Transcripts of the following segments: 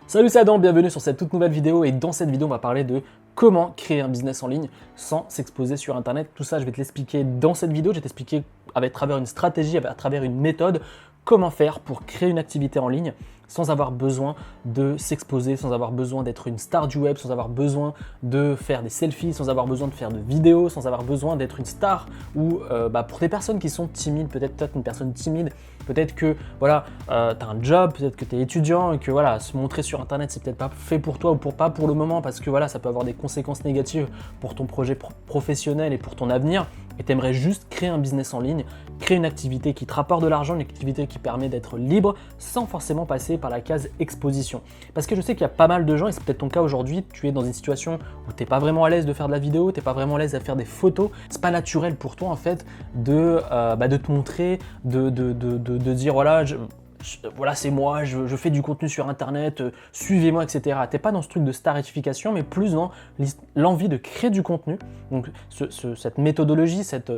Salut, c'est Adam, bienvenue sur cette toute nouvelle vidéo et dans cette vidéo on va parler de comment créer un business en ligne sans s'exposer sur internet. Tout ça je vais te l'expliquer dans cette vidéo, je vais t'expliquer à travers une stratégie, à travers une méthode, comment faire pour créer une activité en ligne sans avoir besoin de s'exposer, sans avoir besoin d'être une star du web, sans avoir besoin de faire des selfies, sans avoir besoin de faire de vidéos, sans avoir besoin d'être une star ou pour des personnes qui sont timides, peut-être une personne timide, peut-être que voilà, tu as un job, peut-être que tu es étudiant et que voilà, se montrer sur internet c'est peut-être pas fait pour toi ou pas pour le moment parce que voilà, ça peut avoir des conséquences négatives pour ton projet professionnel et pour ton avenir et tu aimerais juste créer un business en ligne, créer une activité qui te rapporte de l'argent, une activité qui permet d'être libre sans forcément passer par la case exposition. Parce que je sais qu'il y a pas mal de gens, et c'est peut-être ton cas aujourd'hui, tu es dans une situation où tu n'es pas vraiment à l'aise de faire de la vidéo, tu n'es pas vraiment à l'aise à faire des photos, c'est pas naturel pour toi en fait de te montrer, de dire voilà, voilà c'est moi, je fais du contenu sur internet, suivez-moi, etc. T'es pas dans ce truc de starification, mais plus dans l'envie de créer du contenu. Donc cette méthodologie, cette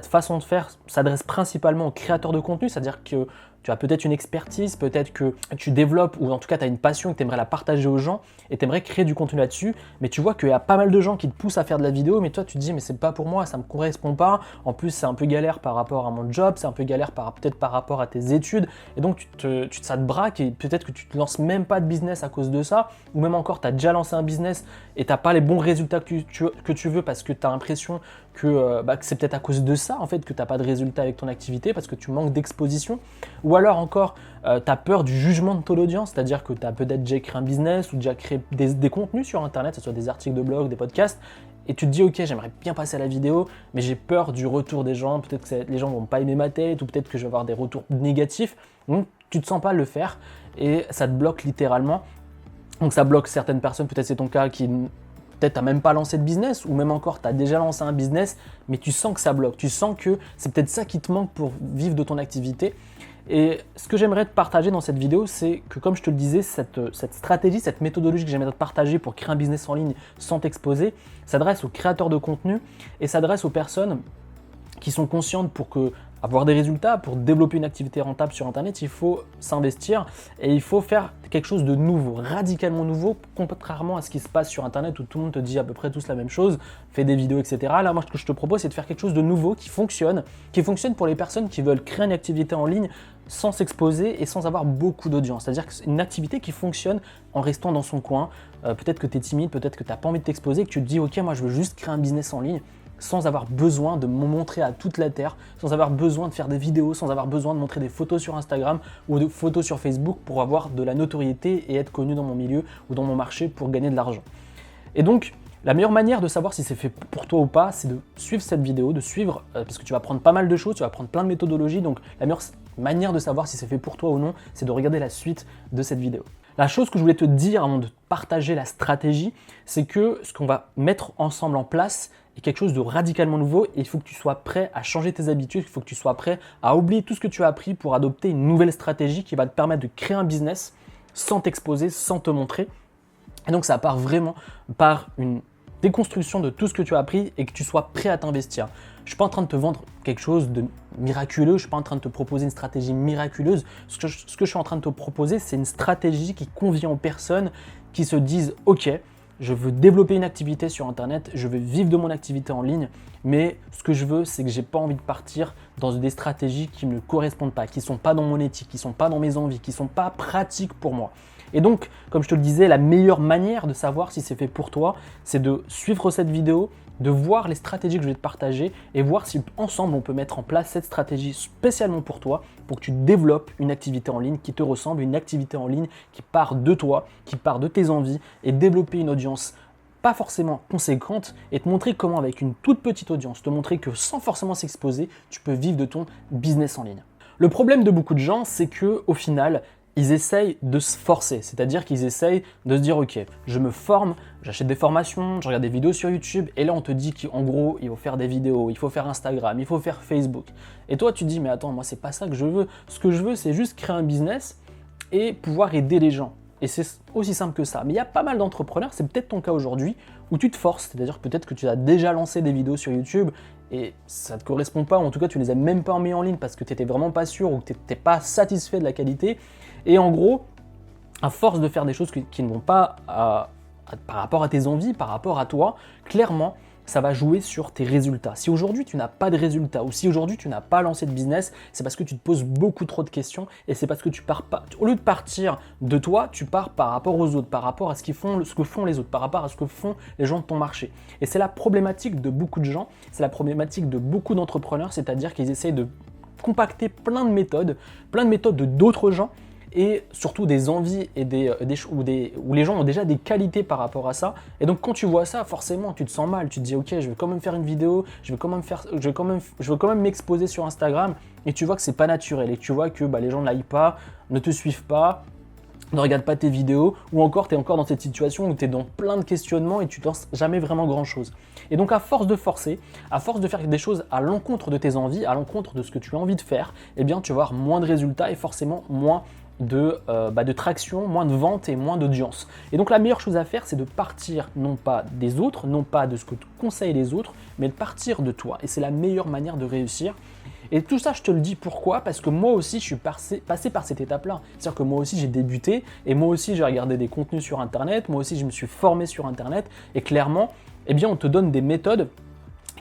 façon de faire s'adresse principalement aux créateurs de contenu, c'est-à-dire que tu as peut-être une expertise, peut-être que tu développes, ou en tout cas tu as une passion et que tu aimerais la partager aux gens et tu aimerais créer du contenu là-dessus, mais tu vois qu'il y a pas mal de gens qui te poussent à faire de la vidéo, mais toi tu te dis mais c'est pas pour moi, ça me correspond pas, en plus c'est un peu galère par rapport à mon job, c'est un peu galère peut-être par rapport à tes études, et donc ça te braque et peut-être que tu te lances même pas de business à cause de ça, ou même encore tu as déjà lancé un business et tu n'as pas les bons résultats que tu veux parce que tu as l'impression que c'est peut-être à cause de ça en fait que tu n'as pas de résultats avec ton activité parce que tu manques d'exposition, ou alors encore tu as peur du jugement de ton audience, c'est-à-dire que tu as peut-être déjà créé un business ou déjà créé des contenus sur internet, que ce soit des articles de blog, des podcasts, et tu te dis ok j'aimerais bien passer à la vidéo mais j'ai peur du retour des gens, peut-être que les gens vont pas aimer ma tête ou peut-être que je vais avoir des retours négatifs, donc tu te sens pas le faire et ça te bloque littéralement. Donc ça bloque certaines personnes, peut-être c'est ton cas qui peut-être t'as même pas lancé de business ou même encore tu as déjà lancé un business mais tu sens que ça bloque, tu sens que c'est peut-être ça qui te manque pour vivre de ton activité. Et ce que j'aimerais te partager dans cette vidéo, c'est que comme je te le disais, cette stratégie, cette méthodologie que j'aimerais te partager pour créer un business en ligne sans t'exposer, s'adresse aux créateurs de contenu et s'adresse aux personnes qui sont conscientes pour avoir des résultats, pour développer une activité rentable sur internet, il faut s'investir et il faut faire quelque chose de nouveau, radicalement nouveau, contrairement à ce qui se passe sur internet où tout le monde te dit à peu près tous la même chose, fais des vidéos, etc. Là, moi, ce que je te propose, c'est de faire quelque chose de nouveau qui fonctionne pour les personnes qui veulent créer une activité en ligne sans s'exposer et sans avoir beaucoup d'audience. C'est-à-dire que c'est une activité qui fonctionne en restant dans son coin. Peut-être que tu es timide, peut-être que tu n'as pas envie de t'exposer, que tu te dis ok, moi je veux juste créer un business en ligne sans avoir besoin de me montrer à toute la terre, sans avoir besoin de faire des vidéos, sans avoir besoin de montrer des photos sur Instagram ou de photos sur Facebook pour avoir de la notoriété et être connu dans mon milieu ou dans mon marché pour gagner de l'argent. Et donc, la meilleure manière de savoir si c'est fait pour toi ou pas, c'est de suivre cette vidéo, de suivre, parce que tu vas apprendre pas mal de choses, tu vas apprendre plein de méthodologies, donc la meilleure manière de savoir si c'est fait pour toi ou non, c'est de regarder la suite de cette vidéo. La chose que je voulais te dire avant de partager la stratégie, c'est que ce qu'on va mettre ensemble en place est quelque chose de radicalement nouveau et il faut que tu sois prêt à changer tes habitudes, il faut que tu sois prêt à oublier tout ce que tu as appris pour adopter une nouvelle stratégie qui va te permettre de créer un business sans t'exposer, sans te montrer. Et donc ça part vraiment par une déconstruction de tout ce que tu as appris et que tu sois prêt à t'investir. Je ne suis pas en train de te vendre quelque chose de miraculeux, je ne suis pas en train de te proposer une stratégie miraculeuse. Ce que je suis en train de te proposer, c'est une stratégie qui convient aux personnes qui se disent « Ok, je veux développer une activité sur Internet, je veux vivre de mon activité en ligne, mais ce que je veux, c'est que je n'ai pas envie de partir dans des stratégies qui ne me correspondent pas, qui ne sont pas dans mon éthique, qui ne sont pas dans mes envies, qui ne sont pas pratiques pour moi. » Et donc, comme je te le disais, la meilleure manière de savoir si c'est fait pour toi, c'est de suivre cette vidéo, de voir les stratégies que je vais te partager et voir si ensemble on peut mettre en place cette stratégie spécialement pour toi, pour que tu développes une activité en ligne qui te ressemble, une activité en ligne qui part de toi, qui part de tes envies et développer une audience pas forcément conséquente et te montrer comment avec une toute petite audience, te montrer que sans forcément s'exposer, tu peux vivre de ton business en ligne. Le problème de beaucoup de gens, c'est que au final, ils essayent de se forcer, c'est-à-dire qu'ils essayent de se dire ok, je me forme, j'achète des formations, je regarde des vidéos sur YouTube et là on te dit qu'en gros il faut faire des vidéos, il faut faire Instagram, il faut faire Facebook. Et toi tu te dis mais attends, moi c'est pas ça que je veux, ce que je veux c'est juste créer un business et pouvoir aider les gens. Et c'est aussi simple que ça. Mais il y a pas mal d'entrepreneurs, c'est peut-être ton cas aujourd'hui, où tu te forces, c'est-à-dire peut-être que tu as déjà lancé des vidéos sur YouTube et ça ne te correspond pas, ou en tout cas tu les as même pas mis en ligne parce que tu n'étais vraiment pas sûr ou que tu n'étais pas satisfait de la qualité. Et en gros, à force de faire des choses qui ne vont pas par rapport à tes envies, par rapport à toi, clairement, ça va jouer sur tes résultats. Si aujourd'hui tu n'as pas de résultats ou si aujourd'hui tu n'as pas lancé de business, c'est parce que tu te poses beaucoup trop de questions et c'est parce que tu pars pas. Au lieu de partir de toi, tu pars par rapport aux autres, par rapport à ce que font les autres, par rapport à ce que font les gens de ton marché. Et c'est la problématique de beaucoup de gens, c'est la problématique de beaucoup d'entrepreneurs, c'est-à-dire qu'ils essayent de compacter plein de méthodes de d'autres gens et surtout des envies et où les gens ont déjà des qualités par rapport à ça. Et donc quand tu vois ça, forcément, tu te sens mal. Tu te dis, ok, je vais quand même faire une vidéo, je vais quand même m'exposer sur Instagram. Et tu vois que c'est pas naturel et tu vois que les gens ne likent pas, ne te suivent pas, ne regarde pas tes vidéos, ou encore tu es encore dans cette situation où tu es dans plein de questionnements et tu ne lances jamais vraiment grand chose. Et donc à force de forcer, à force de faire des choses à l'encontre de tes envies, à l'encontre de ce que tu as envie de faire, eh bien tu vas avoir moins de résultats et forcément moins de traction, moins de ventes et moins d'audience. Et donc la meilleure chose à faire, c'est de partir non pas des autres, non pas de ce que te conseillent les autres, mais de partir de toi. Et c'est la meilleure manière de réussir. Et tout ça, je te le dis pourquoi? Parce que moi aussi, je suis passé par cette étape-là. C'est-à-dire que moi aussi, j'ai débuté et moi aussi, j'ai regardé des contenus sur Internet. Moi aussi, je me suis formé sur Internet. Et clairement, eh bien, on te donne des méthodes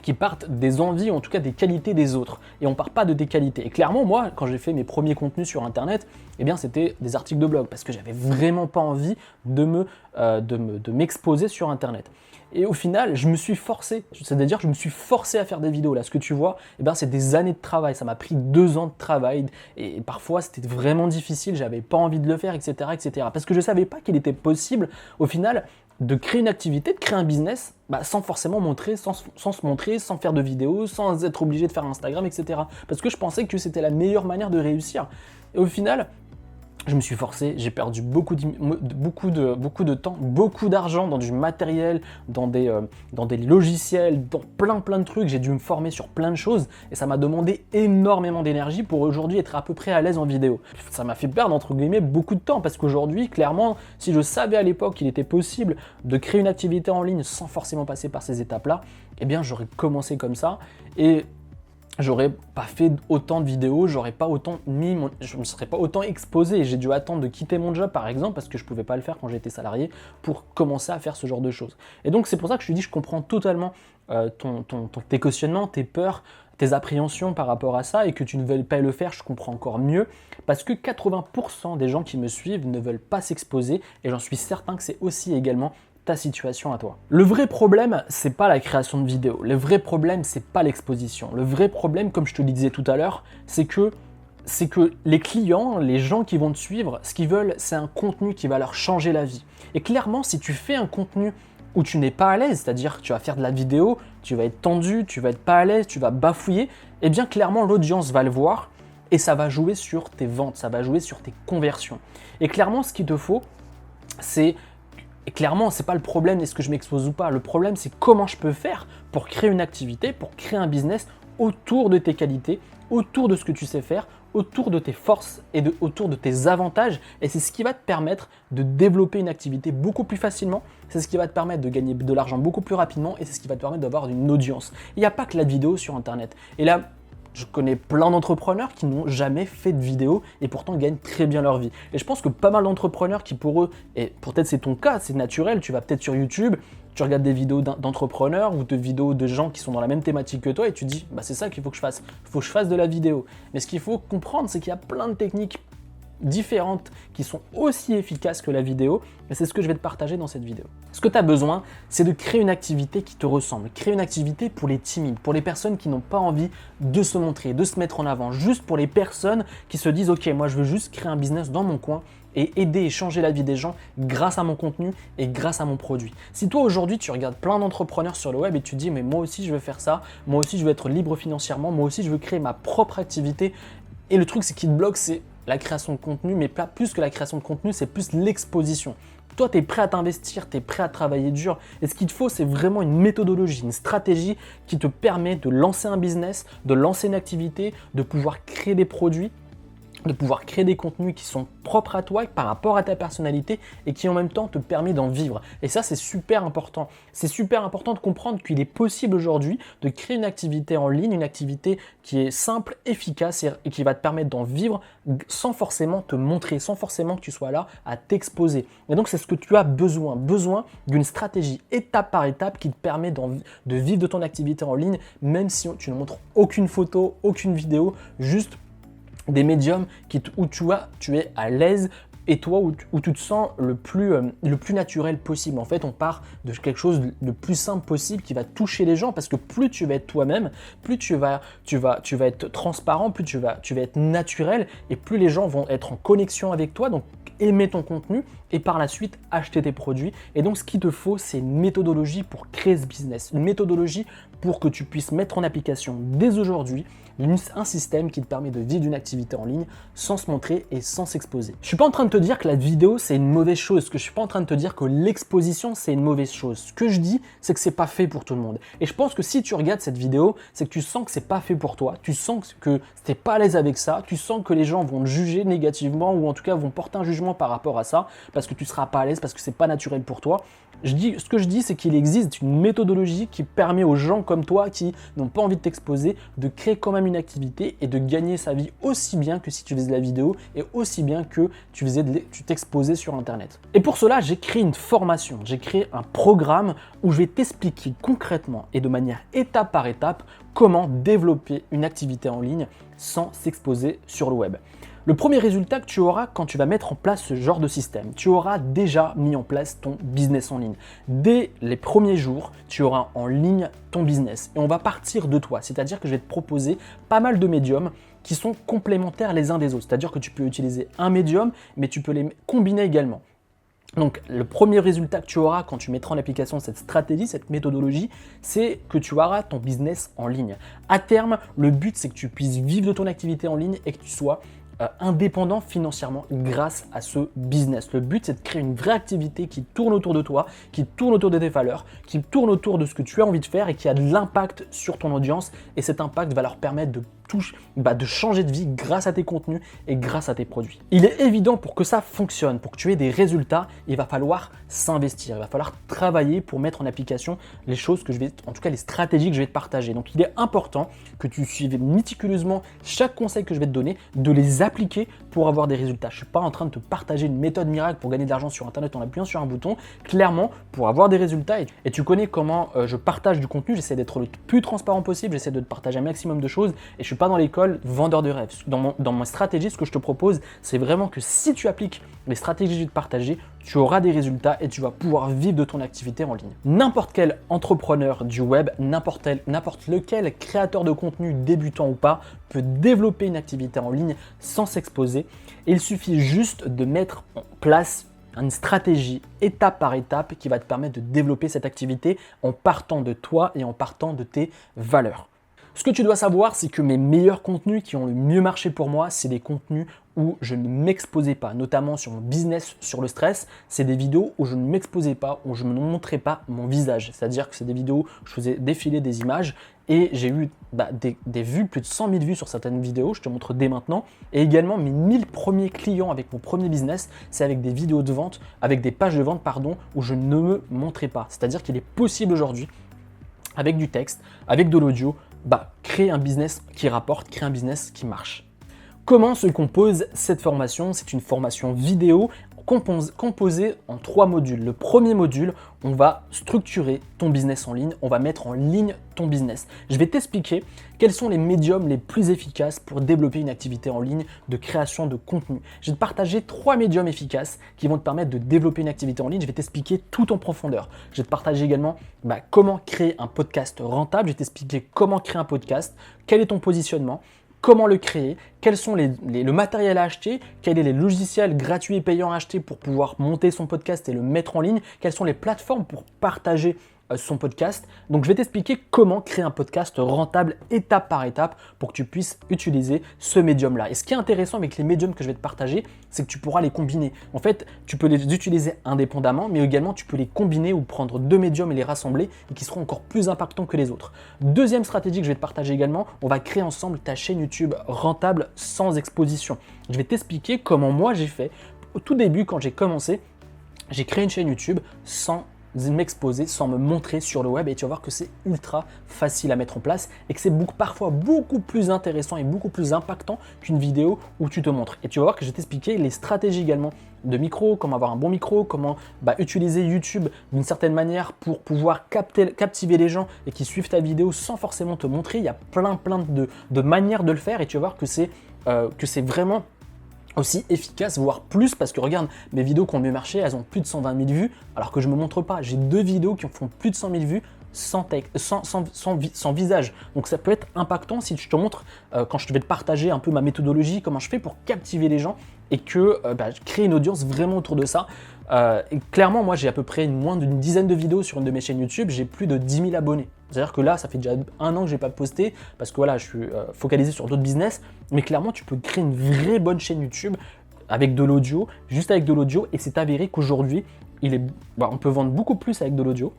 qui partent des envies, ou en tout cas des qualités des autres. Et on ne part pas de tes qualités. Et clairement, moi, quand j'ai fait mes premiers contenus sur Internet, eh bien, c'était des articles de blog parce que j'avais vraiment pas envie de m'exposer sur Internet. Et au final, je me suis forcé, c'est-à-dire que je me suis forcé à faire des vidéos. Là, ce que tu vois, eh bien, c'est des années de travail. Ça m'a pris 2 ans de travail et parfois, c'était vraiment difficile. J'avais pas envie de le faire, etc., etc. Parce que je savais pas qu'il était possible, au final, de créer une activité, de créer un business sans forcément montrer, sans se montrer, sans faire de vidéos, sans être obligé de faire Instagram, etc. Parce que je pensais que c'était la meilleure manière de réussir. Et au final, je me suis forcé, j'ai perdu beaucoup de temps, beaucoup d'argent dans du matériel, dans des logiciels, dans plein de trucs. J'ai dû me former sur plein de choses et ça m'a demandé énormément d'énergie pour aujourd'hui être à peu près à l'aise en vidéo. Ça m'a fait perdre entre guillemets beaucoup de temps parce qu'aujourd'hui, clairement, si je savais à l'époque qu'il était possible de créer une activité en ligne sans forcément passer par ces étapes-là, eh bien j'aurais commencé comme ça et j'aurais pas fait autant de vidéos, je me serais pas autant exposé. J'ai dû attendre de quitter mon job par exemple parce que je pouvais pas le faire quand j'étais salarié pour commencer à faire ce genre de choses. Et donc c'est pour ça que je te dis, je comprends totalement tes questionnements, tes peurs, tes appréhensions par rapport à ça et que tu ne veuilles pas le faire, je comprends encore mieux parce que 80% des gens qui me suivent ne veulent pas s'exposer et j'en suis certain que c'est aussi également ta situation à toi. Le vrai problème, c'est pas la création de vidéos. Le vrai problème, c'est pas l'exposition. Le vrai problème, comme je te le disais tout à l'heure, c'est que les clients, les gens qui vont te suivre, ce qu'ils veulent, c'est un contenu qui va leur changer la vie. Et clairement, si tu fais un contenu où tu n'es pas à l'aise, c'est-à-dire que tu vas faire de la vidéo, tu vas être tendu, tu vas être pas à l'aise, tu vas bafouiller, eh bien clairement l'audience va le voir et ça va jouer sur tes ventes, ça va jouer sur tes conversions. Et clairement, ce qu'il te faut, et clairement, c'est pas le problème est-ce que je m'expose ou pas. Le problème, c'est comment je peux faire pour créer une activité, pour créer un business autour de tes qualités, autour de ce que tu sais faire, autour de tes forces et autour de tes avantages. Et c'est ce qui va te permettre de développer une activité beaucoup plus facilement. C'est ce qui va te permettre de gagner de l'argent beaucoup plus rapidement et c'est ce qui va te permettre d'avoir une audience. Il n'y a pas que la vidéo sur Internet. Et là, je connais plein d'entrepreneurs qui n'ont jamais fait de vidéo et pourtant gagnent très bien leur vie. Et je pense que pas mal d'entrepreneurs qui pour eux, et peut-être c'est ton cas, c'est naturel, tu vas peut-être sur YouTube, tu regardes des vidéos d'entrepreneurs ou de vidéos de gens qui sont dans la même thématique que toi et tu te dis, c'est ça qu'il faut que je fasse, il faut que je fasse de la vidéo. Mais ce qu'il faut comprendre, c'est qu'il y a plein de techniques différentes qui sont aussi efficaces que la vidéo et c'est ce que je vais te partager dans cette vidéo. Ce que tu as besoin, c'est de créer une activité qui te ressemble, créer une activité pour les timides, pour les personnes qui n'ont pas envie de se montrer, de se mettre en avant, juste pour les personnes qui se disent ok, moi je veux juste créer un business dans mon coin et aider et changer la vie des gens grâce à mon contenu et grâce à mon produit. Si toi aujourd'hui tu regardes plein d'entrepreneurs sur le web et tu te dis mais moi aussi je veux faire ça, moi aussi je veux être libre financièrement, moi aussi je veux créer ma propre activité et le truc c'est qui te bloque, c'est la création de contenu, mais pas plus que la création de contenu, c'est plus l'exposition. Toi, tu es prêt à t'investir, tu es prêt à travailler dur. Et ce qu'il te faut, c'est vraiment une méthodologie, une stratégie qui te permet de lancer un business, de lancer une activité, de pouvoir créer des produits de pouvoir créer des contenus qui sont propres à toi, par rapport à ta personnalité et qui en même temps te permet d'en vivre. Et ça, c'est super important. C'est super important de comprendre qu'il est possible aujourd'hui de créer une activité en ligne, une activité qui est simple, efficace et qui va te permettre d'en vivre sans forcément te montrer, sans forcément que tu sois là à t'exposer. Et donc, c'est ce que tu as besoin d'une stratégie étape par étape qui te permet de vivre de ton activité en ligne, même si tu ne montres aucune photo, aucune vidéo, juste des médiums où tu es à l'aise et toi où tu te sens le plus naturel possible. En fait, on part de quelque chose de plus simple possible qui va toucher les gens parce que plus tu vas être toi-même, plus tu vas être transparent, plus tu vas être naturel et plus les gens vont être en connexion avec toi. Donc, aimer ton contenu et par la suite acheter tes produits. Et donc, ce qu'il te faut, c'est une méthodologie pour créer ce business, une méthodologie pour que tu puisses mettre en application dès aujourd'hui un système qui te permet de vivre d'une activité en ligne sans se montrer et sans s'exposer. Je ne suis pas en train de te dire que la vidéo c'est une mauvaise chose, je ne suis pas en train de te dire que l'exposition c'est une mauvaise chose. Ce que je dis, c'est que c'est pas fait pour tout le monde. Et je pense que si tu regardes cette vidéo, c'est que tu sens que c'est pas fait pour toi, tu sens que tu n'es pas à l'aise avec ça, tu sens que les gens vont te juger négativement ou en tout cas vont porter un jugement par rapport à ça parce que tu ne seras pas à l'aise, parce que c'est pas naturel pour toi. Ce que je dis, c'est qu'il existe une méthodologie qui permet aux gens comme toi qui n'ont pas envie de t'exposer de créer quand même une activité et de gagner sa vie aussi bien que si tu faisais de la vidéo et aussi bien que tu t'exposais sur Internet. Et pour cela, j'ai créé une formation, j'ai créé un programme où je vais t'expliquer concrètement et de manière étape par étape comment développer une activité en ligne sans s'exposer sur le web. Le premier résultat que tu auras quand tu vas mettre en place ce genre de système, tu auras déjà mis en place ton business en ligne. Dès les premiers jours, tu auras en ligne ton business et on va partir de toi. C'est-à-dire que je vais te proposer pas mal de médiums qui sont complémentaires les uns des autres. C'est-à-dire que tu peux utiliser un médium, mais tu peux les combiner également. Donc, le premier résultat que tu auras quand tu mettras en application cette stratégie, cette méthodologie, c'est que tu auras ton business en ligne. À terme, le but, c'est que tu puisses vivre de ton activité en ligne et que tu sois indépendant financièrement grâce à ce business. Le but, c'est de créer une vraie activité qui tourne autour de toi, qui tourne autour de tes valeurs, qui tourne autour de ce que tu as envie de faire et qui a de l'impact sur ton audience. Et cet impact va leur permettre de changer de vie grâce à tes contenus et grâce à tes produits. Il est évident, pour que ça fonctionne, pour que tu aies des résultats, il va falloir s'investir, il va falloir travailler pour mettre en application les choses en tout cas les stratégies que je vais te partager. Donc il est important que tu suives méticuleusement chaque conseil que je vais te donner, de les appliquer pour avoir des résultats. Je ne suis pas en train de te partager une méthode miracle pour gagner de l'argent sur Internet en appuyant sur un bouton. Clairement, pour avoir des résultats, et tu connais comment je partage du contenu, j'essaie d'être le plus transparent possible, j'essaie de te partager un maximum de choses et je suis pas dans l'école vendeur de rêves. Dans ma stratégie, ce que je te propose, c'est vraiment que si tu appliques les stratégies que je vais te partager, tu auras des résultats et tu vas pouvoir vivre de ton activité en ligne. N'importe quel entrepreneur du web, n'importe lequel créateur de contenu, débutant ou pas, peut développer une activité en ligne sans s'exposer. Il suffit juste de mettre en place une stratégie étape par étape qui va te permettre de développer cette activité en partant de toi et en partant de tes valeurs. Ce que tu dois savoir, c'est que mes meilleurs contenus qui ont le mieux marché pour moi, c'est des contenus où je ne m'exposais pas, notamment sur mon business, sur le stress. C'est des vidéos où je ne m'exposais pas, où je ne montrais pas mon visage. C'est-à-dire que c'est des vidéos où je faisais défiler des images et j'ai eu des vues, plus de 100 000 vues sur certaines vidéos, je te montre dès maintenant. Et également, mes 1000 premiers clients avec mon premier business, c'est avec des vidéos de vente, avec des pages de vente, où je ne me montrais pas. C'est-à-dire qu'il est possible aujourd'hui, avec du texte, avec de l'audio, créer un business qui rapporte, créer un business qui marche. Comment se compose cette formation? C'est une formation vidéo composée en 3 modules. Le premier module, on va structurer ton business en ligne, on va mettre en ligne ton business. Je vais t'expliquer quels sont les médiums les plus efficaces pour développer une activité en ligne de création de contenu. Je vais te partager 3 médiums efficaces qui vont te permettre de développer une activité en ligne. Je vais t'expliquer tout en profondeur. Je vais te partager également comment créer un podcast rentable. Je vais t'expliquer comment créer un podcast, quel est ton positionnement, comment le créer, quels sont le matériel à acheter, quels sont les logiciels gratuits et payants à acheter pour pouvoir monter son podcast et le mettre en ligne, quelles sont les plateformes pour partager son podcast. Donc je vais t'expliquer comment créer un podcast rentable étape par étape pour que tu puisses utiliser ce médium-là. Et ce qui est intéressant avec les médiums que je vais te partager, c'est que tu pourras les combiner. En fait, tu peux les utiliser indépendamment, mais également tu peux les combiner ou prendre deux médiums et les rassembler et qui seront encore plus impactants que les autres. Deuxième stratégie que je vais te partager également, on va créer ensemble ta chaîne YouTube rentable sans exposition. Je vais t'expliquer comment moi j'ai fait. Au tout début, quand j'ai commencé, j'ai créé une chaîne YouTube sans m'exposer, sans me montrer sur le web, et tu vas voir que c'est ultra facile à mettre en place et que c'est parfois beaucoup plus intéressant et beaucoup plus impactant qu'une vidéo où tu te montres. Et tu vas voir que je vais t'expliquer les stratégies également de micro, comment avoir un bon micro, comment utiliser YouTube d'une certaine manière pour pouvoir captiver les gens et qui suivent ta vidéo sans forcément te montrer. Il y a plein de manières de le faire et tu vas voir que c'est vraiment aussi efficace, voire plus, parce que regarde, mes vidéos qui ont mieux marché, elles ont plus de 120 000 vues, alors que je ne me montre pas. J'ai 2 vidéos qui font plus de 100 000 vues sans visage. Donc ça peut être impactant si je te montre, quand je vais te partager un peu ma méthodologie, comment je fais pour captiver les gens et que créer une audience vraiment autour de ça. Et clairement, moi j'ai à peu près moins d'une dizaine de vidéos sur une de mes chaînes YouTube, j'ai plus de 10 000 abonnés. C'est-à-dire que là, ça fait déjà 1 an que je n'ai pas posté parce que voilà, je suis focalisé sur d'autres business. Mais clairement, tu peux créer une vraie bonne chaîne YouTube avec de l'audio, juste avec de l'audio. Et c'est avéré qu'aujourd'hui, on peut vendre beaucoup plus avec de l'audio.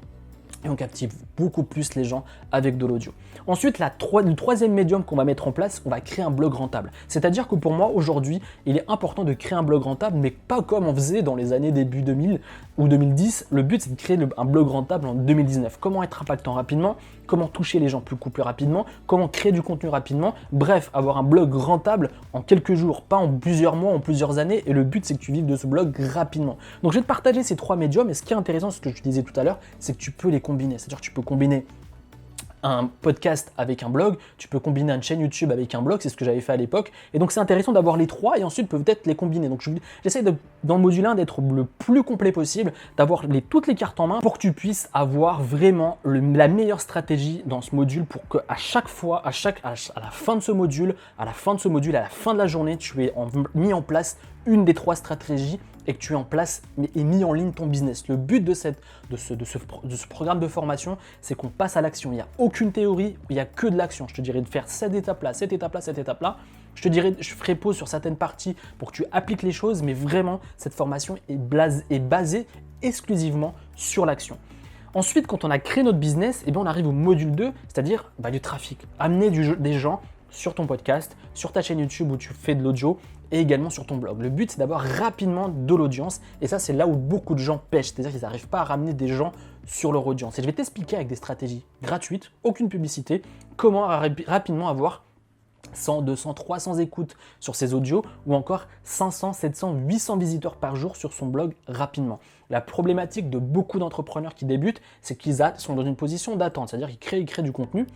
Et on captive beaucoup plus les gens avec de l'audio. Ensuite, le troisième médium qu'on va mettre en place, on va créer un blog rentable. C'est-à-dire que pour moi, aujourd'hui, il est important de créer un blog rentable, mais pas comme on faisait dans les années début 2000 ou 2010. Le but, c'est de créer un blog rentable en 2019. Comment être impactant rapidement, comment toucher les gens plus rapidement, comment créer du contenu rapidement. Bref, avoir un blog rentable en quelques jours, pas en plusieurs mois, en plusieurs années. Et le but, c'est que tu vives de ce blog rapidement. Donc, je vais te partager ces 3 médiums. Et ce qui est intéressant, ce que je disais tout à l'heure, c'est que tu peux les combiner. C'est-à-dire que tu peux combiner un podcast avec un blog, tu peux combiner une chaîne YouTube avec un blog, c'est ce que j'avais fait à l'époque. Et donc c'est intéressant d'avoir les 3 et ensuite peut-être les combiner. Donc j'essaie dans le module 1 d'être le plus complet possible, d'avoir toutes les cartes en main pour que tu puisses avoir vraiment la meilleure stratégie dans ce module pour qu'à chaque fois, à la fin de ce module, à la fin de la journée, tu aies mis en place une des 3 stratégies et que tu aies en place et mis en ligne ton business. Le but de ce programme de formation, c'est qu'on passe à l'action. Il n'y a aucune théorie, il n'y a que de l'action. Je te dirais de faire cette étape-là, cette étape-là, cette étape-là. Je ferai pause sur certaines parties pour que tu appliques les choses, mais vraiment, cette formation est basée exclusivement sur l'action. Ensuite, quand on a créé notre business, on arrive au module 2, c'est-à-dire du trafic. Amener des gens sur ton podcast, sur ta chaîne YouTube où tu fais de l'audio et également sur ton blog. Le but, c'est d'avoir rapidement de l'audience et ça, c'est là où beaucoup de gens pêchent, c'est-à-dire qu'ils n'arrivent pas à ramener des gens sur leur audience. Et je vais t'expliquer avec des stratégies gratuites, aucune publicité, comment rapidement avoir 100, 200, 300 écoutes sur ses audios ou encore 500, 700, 800 visiteurs par jour sur son blog rapidement. La problématique de beaucoup d'entrepreneurs qui débutent, c'est qu'ils sont dans une position d'attente, c'est-à-dire qu'ils créent du contenu,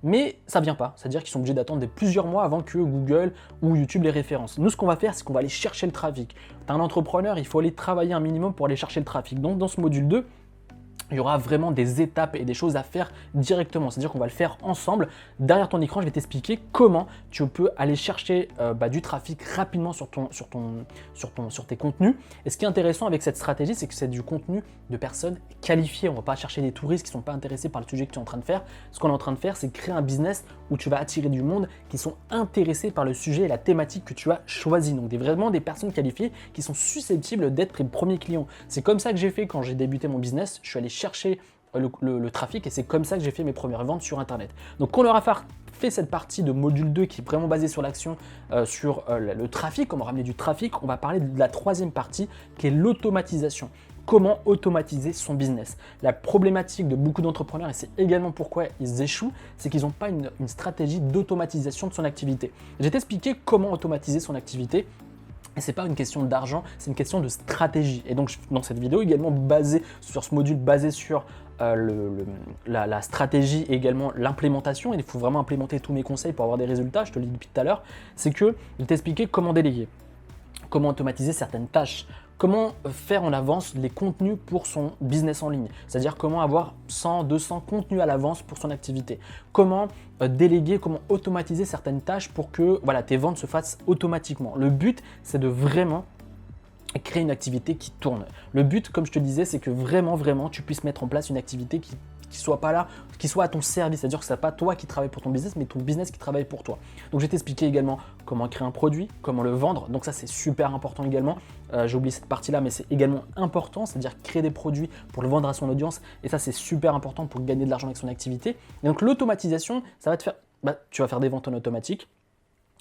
mais ça ne vient pas, c'est-à-dire qu'ils sont obligés d'attendre plusieurs mois avant que Google ou YouTube les référencent. Nous, ce qu'on va faire, c'est qu'on va aller chercher le trafic. Tu es un entrepreneur, il faut aller travailler un minimum pour aller chercher le trafic. Donc, dans ce module 2, il y aura vraiment des étapes et des choses à faire directement. C'est-à-dire qu'on va le faire ensemble. Derrière ton écran, je vais t'expliquer comment tu peux aller chercher du trafic rapidement sur tes contenus. Et ce qui est intéressant avec cette stratégie, c'est que c'est du contenu de personnes qualifiées. On ne va pas chercher des touristes qui ne sont pas intéressés par le sujet que tu es en train de faire. Ce qu'on est en train de faire, c'est créer un business où tu vas attirer du monde qui sont intéressés par le sujet et la thématique que tu as choisi. Donc vraiment des personnes qualifiées qui sont susceptibles d'être tes premiers clients. C'est comme ça que j'ai fait quand j'ai débuté mon business. Je suis allé chercher le trafic et c'est comme ça que j'ai fait mes premières ventes sur Internet. Donc quand on aura fait cette partie de module 2 qui est vraiment basée sur l'action, sur le trafic, on va ramener du trafic, on va parler de la 3e partie qui est l'automatisation. Comment automatiser son business. La problématique de beaucoup d'entrepreneurs, et c'est également pourquoi ils échouent, c'est qu'ils n'ont pas une stratégie d'automatisation de son activité. Je vais t'expliquer comment automatiser son activité. Et ce n'est pas une question d'argent, c'est une question de stratégie. Et donc, dans cette vidéo, également basée sur ce module, basé sur la stratégie et également l'implémentation, il faut vraiment implémenter tous mes conseils pour avoir des résultats, je te le dis depuis tout à l'heure, c'est que je vais t'expliquer comment déléguer, comment automatiser certaines tâches, comment faire en avance les contenus pour son business en ligne, c'est-à-dire comment avoir 100, 200 contenus à l'avance pour son activité, comment déléguer, comment automatiser certaines tâches pour que tes ventes se fassent automatiquement. Le but, c'est de vraiment créer une activité qui tourne. Le but, comme je te disais, c'est que vraiment, tu puisses mettre en place une activité qui soit pas là, qui soit à ton service. C'est-à-dire que ce n'est pas toi qui travaille pour ton business, mais ton business qui travaille pour toi. Donc, je vais t'expliquer également comment créer un produit, comment le vendre. Donc, ça, c'est super important également. J'ai oublié cette partie-là, mais c'est également important, c'est-à-dire créer des produits pour le vendre à son audience. Et ça, c'est super important pour gagner de l'argent avec son activité. Et donc, l'automatisation, ça va te faire, tu vas faire des ventes en automatique.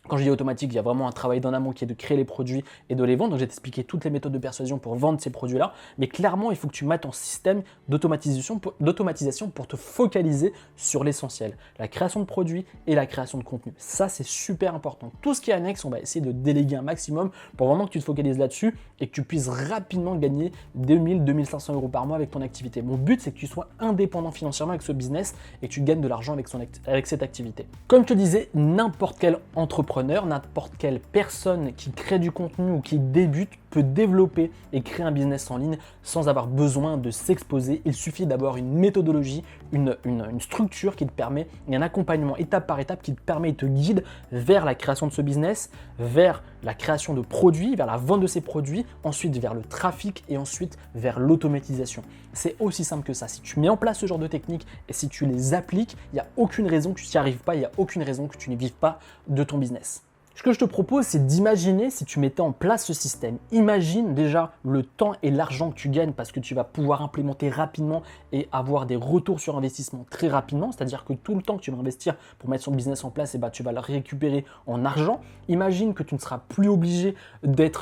Quand je dis automatique, il y a vraiment un travail d'en amont qui est de créer les produits et de les vendre. Donc, je vais t'expliquer toutes les méthodes de persuasion pour vendre ces produits-là. Mais clairement, il faut que tu mettes en système d'automatisation pour te focaliser sur l'essentiel. La création de produits et la création de contenu. Ça, c'est super important. Tout ce qui est annexe, on va essayer de déléguer un maximum pour vraiment que tu te focalises là-dessus et que tu puisses rapidement gagner 2000, 2500 euros par mois avec ton activité. Mon but, c'est que tu sois indépendant financièrement avec ce business et que tu gagnes de l'argent avec cette activité. Comme je te disais, n'importe quel entrepreneur, n'importe quelle personne qui crée du contenu ou qui débute peut développer et créer un business en ligne sans avoir besoin de s'exposer. Il suffit d'avoir une méthodologie, une structure qui te permet, et un accompagnement étape par étape qui te permet et te guide vers la création de ce business, vers la création de produits, vers la vente de ces produits, ensuite vers le trafic et ensuite vers l'automatisation. C'est aussi simple que ça. Si tu mets en place ce genre de techniques et si tu les appliques, il n'y a aucune raison que tu n'y arrives pas, il n'y a aucune raison que tu ne vives pas de ton business. Ce que je te propose, c'est d'imaginer si tu mettais en place ce système. Imagine déjà le temps et l'argent que tu gagnes parce que tu vas pouvoir implémenter rapidement et avoir des retours sur investissement très rapidement. C'est-à-dire que tout le temps que tu vas investir pour mettre son business en place, tu vas le récupérer en argent. Imagine que tu ne seras plus obligé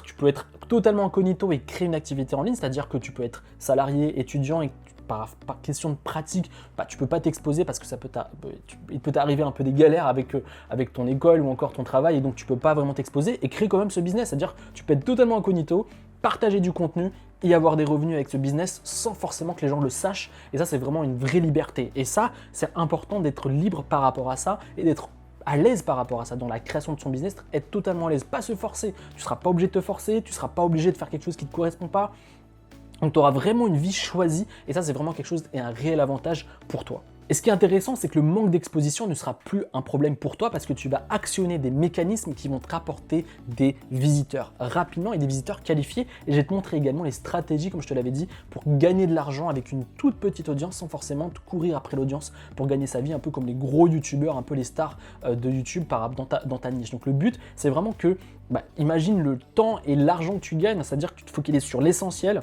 tu peux être totalement incognito et créer une activité en ligne. C'est-à-dire que tu peux être salarié, étudiant et par question de pratique, tu ne peux pas t'exposer parce que il peut t'arriver un peu des galères avec ton école ou encore ton travail et donc tu ne peux pas vraiment t'exposer et créer quand même ce business. C'est-à-dire que tu peux être totalement incognito, partager du contenu et avoir des revenus avec ce business sans forcément que les gens le sachent. Et ça, c'est vraiment une vraie liberté. Et ça, c'est important d'être libre par rapport à ça et d'être à l'aise par rapport à ça, dans la création de son business, être totalement à l'aise, pas se forcer. Tu ne seras pas obligé de te forcer, tu ne seras pas obligé de faire quelque chose qui ne te correspond pas. Donc, tu auras vraiment une vie choisie et ça, c'est vraiment quelque chose et un réel avantage pour toi. Et ce qui est intéressant, c'est que le manque d'exposition ne sera plus un problème pour toi parce que tu vas actionner des mécanismes qui vont te rapporter des visiteurs rapidement et des visiteurs qualifiés. Et je vais te montrer également les stratégies, comme je te l'avais dit, pour gagner de l'argent avec une toute petite audience sans forcément te courir après l'audience pour gagner sa vie, un peu comme les gros youtubeurs, un peu les stars de YouTube dans ta niche. Donc le but, c'est vraiment que, imagine le temps et l'argent que tu gagnes, c'est-à-dire que tu te focalises sur l'essentiel.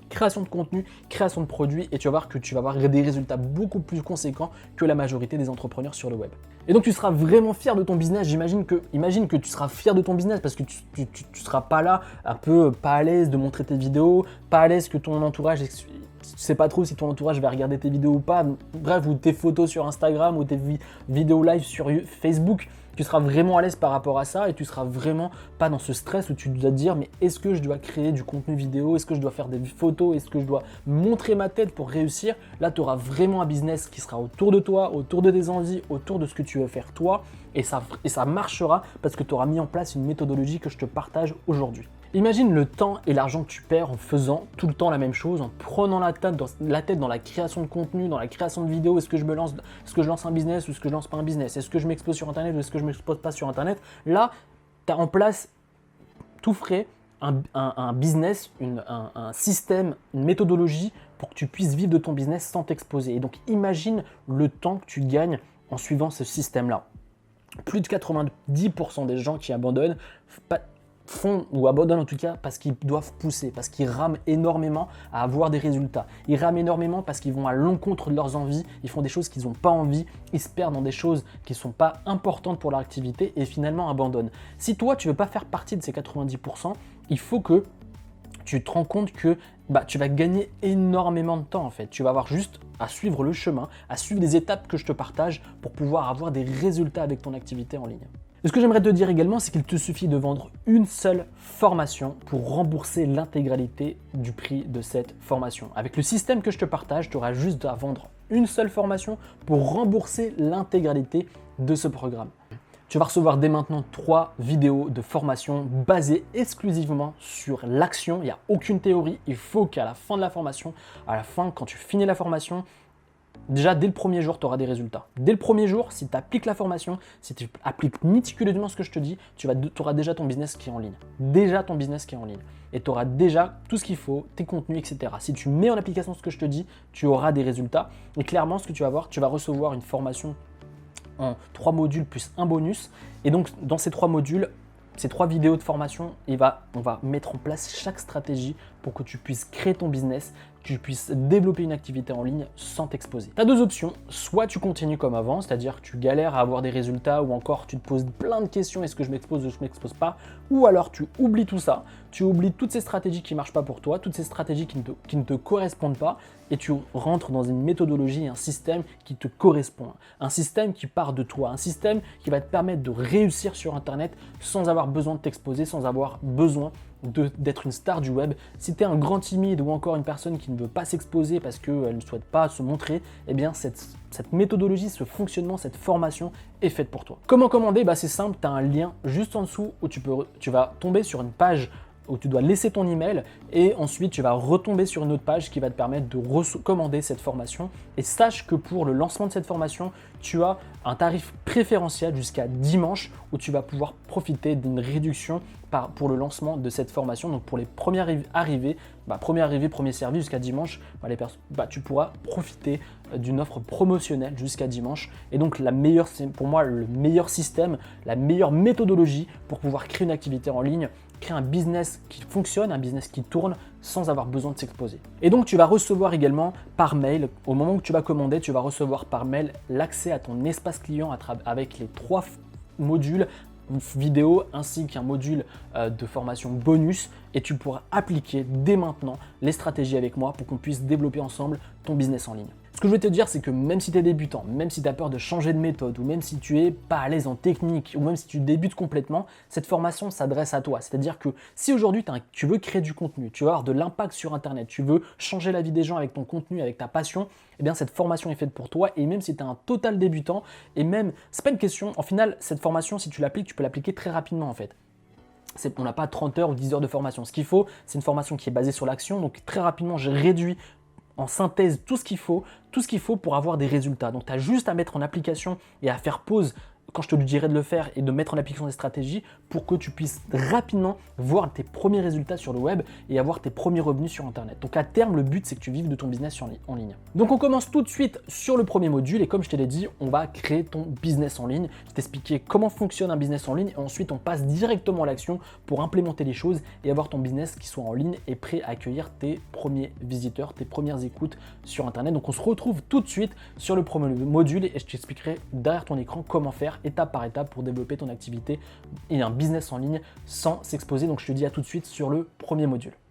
Création de contenu, création de produits et tu vas voir que tu vas avoir des résultats beaucoup plus conséquents que la majorité des entrepreneurs sur le web. Et donc tu seras vraiment fier de ton business. Imagine que tu seras fier de ton business parce que tu seras pas là, un peu pas à l'aise de montrer tes vidéos, pas à l'aise que ton entourage, tu sais pas trop si ton entourage va regarder tes vidéos ou pas, bref, ou tes photos sur Instagram ou tes vidéos live sur Facebook. Tu seras vraiment à l'aise par rapport à ça et tu seras vraiment pas dans ce stress où tu dois te dire mais est-ce que je dois créer du contenu vidéo, est-ce que je dois faire des photos, est-ce que je dois montrer ma tête pour réussir. Là, tu auras vraiment un business qui sera autour de toi, autour de tes envies, autour de ce que tu veux faire toi et ça marchera parce que tu auras mis en place une méthodologie que je te partage aujourd'hui. Imagine le temps et l'argent que tu perds en faisant tout le temps la même chose, en prenant la tête dans la création de contenu, dans la création de vidéos. Est-ce que je lance un business ou est-ce que je lance pas un business? Est-ce que je m'expose sur Internet ou est-ce que je m'expose pas sur Internet? Là, tu as en place tout frais un business, un système, une méthodologie pour que tu puisses vivre de ton business sans t'exposer. Et donc, imagine le temps que tu gagnes en suivant ce système-là. Plus de 90% des gens qui abandonnent font ou abandonnent en tout cas parce qu'ils doivent pousser, parce qu'ils rament énormément à avoir des résultats. Ils rament énormément parce qu'ils vont à l'encontre de leurs envies, ils font des choses qu'ils n'ont pas envie, ils se perdent dans des choses qui ne sont pas importantes pour leur activité et finalement abandonnent. Si toi, tu ne veux pas faire partie de ces 90%, il faut que tu te rends compte que tu vas gagner énormément de temps en fait. Tu vas avoir juste à suivre le chemin, à suivre les étapes que je te partage pour pouvoir avoir des résultats avec ton activité en ligne. Et ce que j'aimerais te dire également, c'est qu'il te suffit de vendre une seule formation pour rembourser l'intégralité du prix de cette formation. Avec le système que je te partage, tu auras juste à vendre une seule formation pour rembourser l'intégralité de ce programme. Tu vas recevoir dès maintenant 3 vidéos de formation basées exclusivement sur l'action. Il n'y a aucune théorie. Il faut qu'à la fin de la formation, quand tu finis la formation, déjà dès le premier jour, tu auras des résultats. Dès le premier jour, si tu appliques la formation, si tu appliques méticuleusement ce que je te dis, tu auras déjà ton business qui est en ligne. Déjà ton business qui est en ligne. Et tu auras déjà tout ce qu'il faut, tes contenus, etc. Si tu mets en application ce que je te dis, tu auras des résultats. Et clairement, ce que tu vas voir, tu vas recevoir une formation en 3 modules plus un bonus. Et donc, dans ces 3 modules, ces 3 vidéos de formation, on va mettre en place chaque stratégie pour que tu puisses créer ton business, que tu puisses développer une activité en ligne sans t'exposer. Tu as 2 options, soit tu continues comme avant, c'est-à-dire que tu galères à avoir des résultats ou encore tu te poses plein de questions, est-ce que je m'expose ou je ne m'expose pas, ou alors tu oublies tout ça, tu oublies toutes ces stratégies qui ne marchent pas pour toi, toutes ces stratégies qui ne te correspondent pas et tu rentres dans une méthodologie, un système qui te correspond, un système qui part de toi, un système qui va te permettre de réussir sur Internet sans avoir besoin de t'exposer, sans avoir besoin d'être une star du web. Si tu es un grand timide ou encore une personne qui ne veut pas s'exposer parce qu'elle ne souhaite pas se montrer, eh bien cette méthodologie, ce fonctionnement, cette formation est faite pour toi. Comment commander? C'est simple, tu as un lien juste en dessous où tu vas tomber sur une page où tu dois laisser ton email et ensuite tu vas retomber sur une autre page qui va te permettre de commander cette formation. Et sache que pour le lancement de cette formation, tu as un tarif préférentiel jusqu'à dimanche où tu vas pouvoir profiter d'une réduction pour le lancement de cette formation. Donc pour les premiers arrivés, premier servi jusqu'à dimanche, tu pourras profiter d'une offre promotionnelle jusqu'à dimanche. Et donc c'est pour moi le meilleur système, la meilleure méthodologie pour pouvoir créer une activité en ligne, créer un business qui fonctionne, un business qui tourne sans avoir besoin de s'exposer. Et donc tu vas recevoir également par mail, au moment où tu vas commander, tu vas recevoir par mail l'accès à ton espace client avec les 3 modules vidéo ainsi qu'un module de formation bonus et tu pourras appliquer dès maintenant les stratégies avec moi pour qu'on puisse développer ensemble ton business en ligne. Ce que je veux te dire, c'est que même si tu es débutant, même si tu as peur de changer de méthode, ou même si tu n'es pas à l'aise en technique, ou même si tu débutes complètement, cette formation s'adresse à toi. C'est-à-dire que si aujourd'hui tu veux créer du contenu, tu veux avoir de l'impact sur Internet, tu veux changer la vie des gens avec ton contenu, avec ta passion, eh bien cette formation est faite pour toi. Et même si tu es un total débutant, et même, c'est pas une question, en final, cette formation, si tu l'appliques, tu peux l'appliquer très rapidement en fait. On n'a pas 30 heures ou 10 heures de formation. Ce qu'il faut, c'est une formation qui est basée sur l'action. Donc très rapidement, j'ai réduit en synthèse tout ce qu'il faut pour avoir des résultats. Donc tu as juste à mettre en application et à faire pause quand je te dirai de le faire et de mettre en application des stratégies pour que tu puisses rapidement voir tes premiers résultats sur le web et avoir tes premiers revenus sur Internet. Donc à terme, le but, c'est que tu vives de ton business en ligne. Donc on commence tout de suite sur le premier module et comme je te l'ai dit, on va créer ton business en ligne. Je vais t'expliquer comment fonctionne un business en ligne et ensuite on passe directement à l'action pour implémenter les choses et avoir ton business qui soit en ligne et prêt à accueillir tes premiers visiteurs, tes premières écoutes sur Internet. Donc on se retrouve tout de suite sur le premier module et je t'expliquerai derrière ton écran comment faire étape par étape pour développer ton activité et un business en ligne sans s'exposer. Donc je te dis à tout de suite sur le premier module.